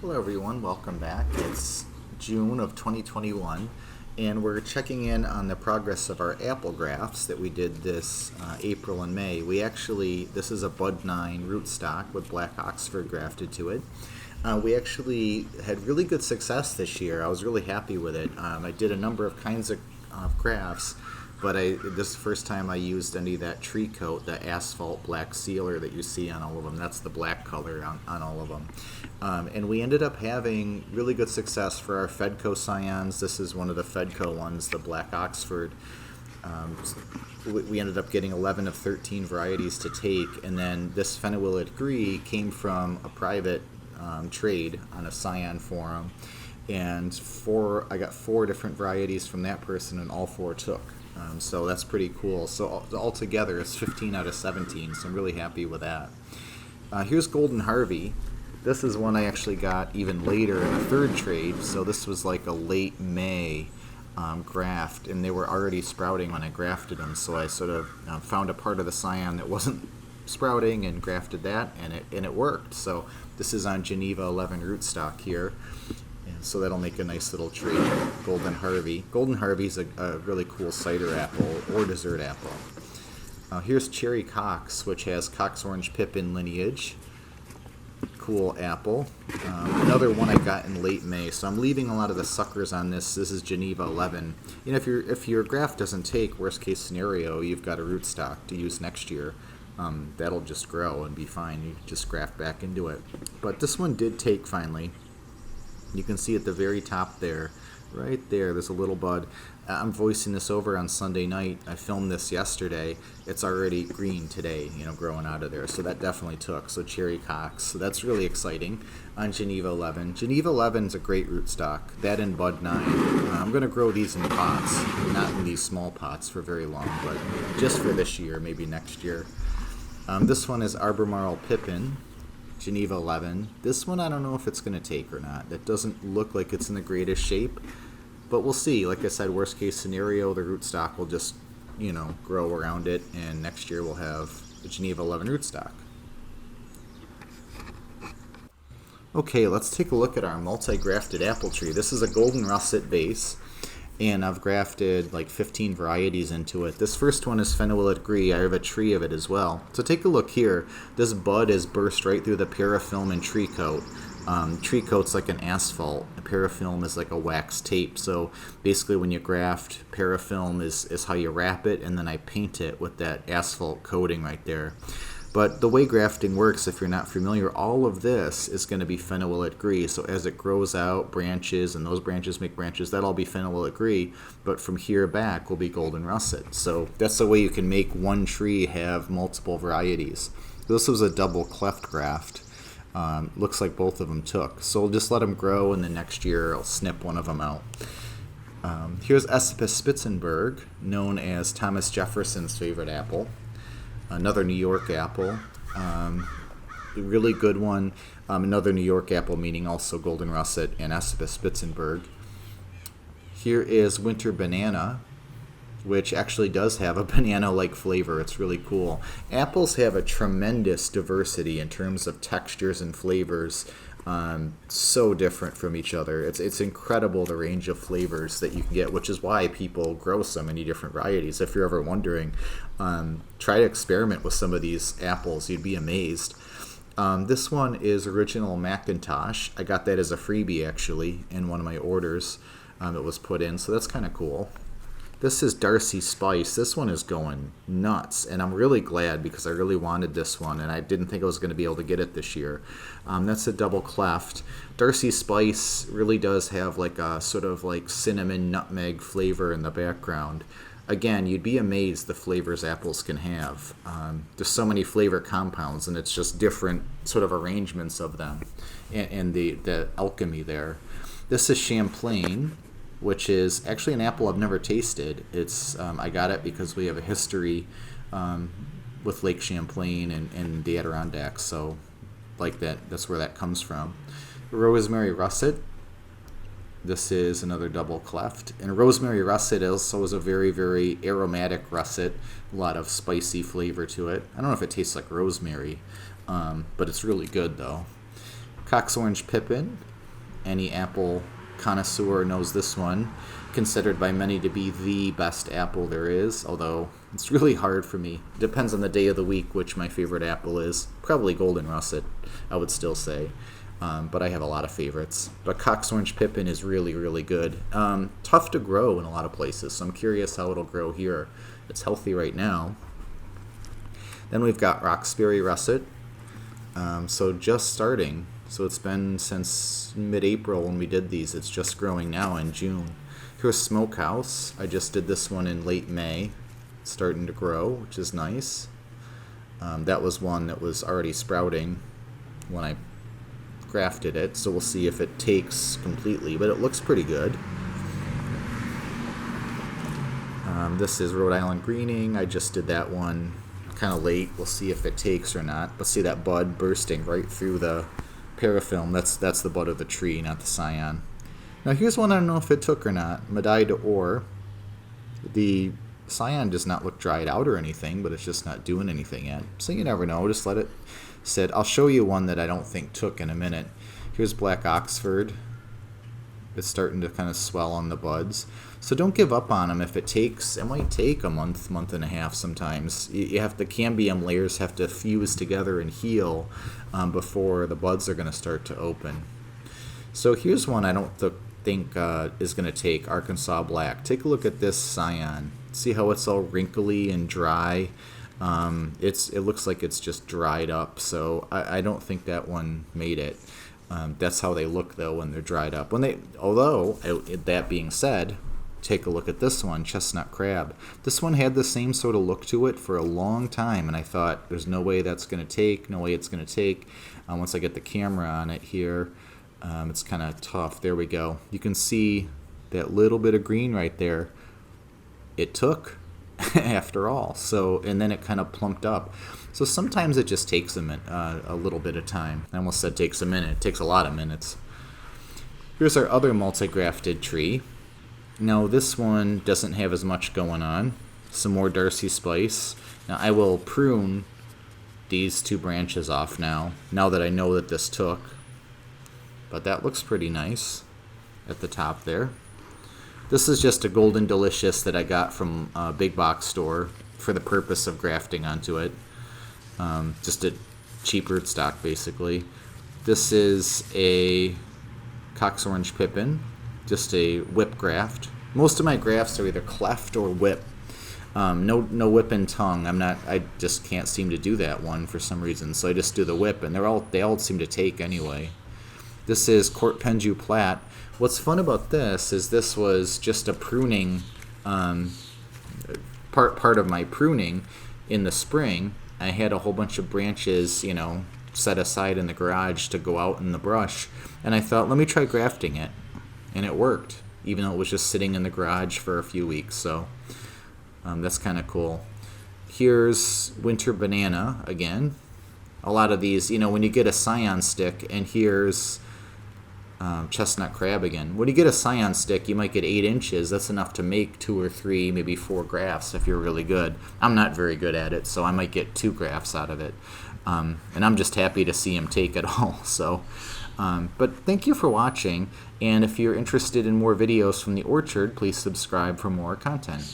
Hello everyone, welcome back. It's June of 2021 and we're checking in on the progress of our apple grafts that we did this April and May. This is a Bud 9 rootstock with black Oxford grafted to it. We actually had really good success this year. I was really happy with it. I did a number of kinds of grafts, but this is the first time I used any of that tree coat, the asphalt black sealer that you see on all of them. That's the black color on all of them. And we ended up having really good success for our Fedco scions. This is one of the Fedco ones, the black Oxford. We ended up getting 11 of 13 varieties to take, and then this Fenwillid Gree came from a private trade on a scion forum, and I got 4 different varieties from that person, and all 4 took. So that's pretty cool. So altogether, it's 15 out of 17, so I'm really happy with that. Here's Golden Harvey. This is one I actually got even later in the 3rd trade, so this was like a late May graft, and they were already sprouting when I grafted them, so I sort of found a part of the scion that wasn't sprouting and grafted that, and it worked. So this is on Geneva 11 rootstock here. So that'll make a nice little tree. Golden Harvey. Golden Harvey's a really cool cider apple or dessert apple. Here's Cherry Cox, which has Cox Orange Pippin lineage. Cool apple. Another one I got in late May. So I'm leaving a lot of the suckers on this. This is Geneva 11. You know, if your graft doesn't take, worst case scenario, you've got a rootstock to use next year. That'll just grow and be fine. You just graft back into it. But this one did take finally. You can see at the very top there, right there's a little bud. I'm voicing this over on Sunday night. I filmed this yesterday. It's already green today, growing out of there. So that definitely took. So Cherry Cox. So that's really exciting on Geneva 11. Geneva 11 is a great rootstock. That and Bud 9. I'm going to grow these in pots, not in these small pots for very long, but just for this year, maybe next year. This one is Albemarle Pippin. Geneva 11. This one I don't know if it's going to take or not. That doesn't look like it's in the greatest shape, but we'll see. Like I said, worst case scenario, the rootstock will just, grow around it, and next year we'll have the Geneva 11 rootstock. Okay, let's take a look at our multi-grafted apple tree. This is a golden russet base, and I've grafted like 15 varieties into it. This first one is Fenwillid Gree. I have a tree of it as well. So take a look here. This bud is burst right through the parafilm and tree coat. Tree coat's like an asphalt. A parafilm is like a wax tape. So basically when you graft, parafilm is how you wrap it, and then I paint it with that asphalt coating right there. But the way grafting works, if you're not familiar, all of this is going to be Fenwillid Gree. So as it grows out, branches, and those branches make branches, that'll all be Fenwillid Gree. But from here back will be golden russet. So that's the way you can make one tree have multiple varieties. This was a double cleft graft. Looks like both of them took. So we'll just let them grow, and then next year I'll snip one of them out. Here's Esopus Spitzenberg, known as Thomas Jefferson's favorite apple. Another New York apple, a really good one. Another New York apple, meaning also golden russet and Esopus Spitzenberg. Here is Winter Banana, which actually does have a banana-like flavor. It's really cool. Apples have a tremendous diversity in terms of textures and flavors. So different from each other. It's incredible the range of flavors that you can get, which is why people grow so many different varieties. If you're ever wondering, try to experiment with some of these apples. You'd be amazed. This one is Original Macintosh. I got that as a freebie actually in one of my orders. It was put in, so that's kind of cool. This is Darcy Spice. This one is going nuts, and I'm really glad because I really wanted this one, and I didn't think I was going to be able to get it this year. That's a double cleft. Darcy Spice really does have like a sort of like cinnamon nutmeg flavor in the background. Again, you'd be amazed the flavors apples can have. There's so many flavor compounds, and it's just different sort of arrangements of them, and the alchemy there. This is Champlain, which is actually an apple I've never tasted. It's I got it because we have a history with Lake Champlain and the Adirondacks, so like that's where that comes from. Rosemary Russet. This is another double cleft. And rosemary russet also is a very, very aromatic russet. A lot of spicy flavor to it. I don't know if it tastes like rosemary, but it's really good though. Cox Orange Pippin. Any apple connoisseur knows this one. Considered by many to be the best apple there is, although it's really hard for me. Depends on the day of the week which my favorite apple is. Probably golden russet, I would still say. But I have a lot of favorites. But Cox Orange Pippin is really, really good. Tough to grow in a lot of places, so I'm curious how it'll grow here. It's healthy right now. Then we've got Roxbury Russet. So just starting. So it's been since mid-April when we did these. It's just growing now in June. Here's Smokehouse. I just did this one in late May. It's starting to grow, which is nice. That was one that was already sprouting when I grafted it, so we'll see if it takes completely, but it looks pretty good. This is Rhode Island Greening. I just did that one kind of late. We'll see if it takes or not. Let's see that bud bursting right through the parafilm. That's the bud of the tree, not the scion. Now here's one I don't know if it took or not. Medaille d'Or. The scion does not look dried out or anything, but it's just not doing anything yet. So you never know. Just let it sit. I'll show you one that I don't think took in a minute. Here's Black Oxford. It's starting to kind of swell on the buds. So don't give up on them. If it takes, it might take a month, month and a half sometimes. You have the cambium layers have to fuse together and heal before the buds are going to start to open. So here's one I don't think is going to take, Arkansas Black. Take a look at this scion. See how it's all wrinkly and dry. It looks like it's just dried up, so I don't think that one made it. That's how they look though when they're dried up. Although that being said, take a look at this one, Chestnut Crab. This one had the same sort of look to it for a long time, and I thought there's no way that's going to take, no way it's going to take. Once I get the camera on it here, it's kind of tough. There we go. You can see that little bit of green right there. It took after all. So, and then it kind of plumped up. So sometimes it just takes a little bit of time. I almost said takes a minute. It takes a lot of minutes. Here's our other multi-grafted tree. Now this one doesn't have as much going on. Some more Darcy Spice. Now I will prune these two branches off now that I know that this took. But that looks pretty nice at the top there. This is just a Golden Delicious that I got from a big box store for the purpose of grafting onto it. Just a cheap rootstock, basically. This is a Cox Orange Pippin, just a whip graft. Most of my grafts are either cleft or whip. No whip and tongue. I just can't seem to do that one for some reason. So I just do the whip, and they all seem to take anyway. This is Court Penju Plat. What's fun about this is this was just a pruning, part of my pruning in the spring. I had a whole bunch of branches, set aside in the garage to go out in the brush, and I thought, let me try grafting it, and it worked, even though it was just sitting in the garage for a few weeks. So that's kind of cool. Here's Winter Banana again. A lot of these, when you get a scion stick, and here's Chestnut Crab again. When you get a scion stick, you might get 8 inches. That's enough to make 2 or 3, maybe 4 grafts if you're really good. I'm not very good at it, so I might get 2 grafts out of it. And I'm just happy to see him take it all. So, but thank you for watching. And if you're interested in more videos from the orchard, please subscribe for more content.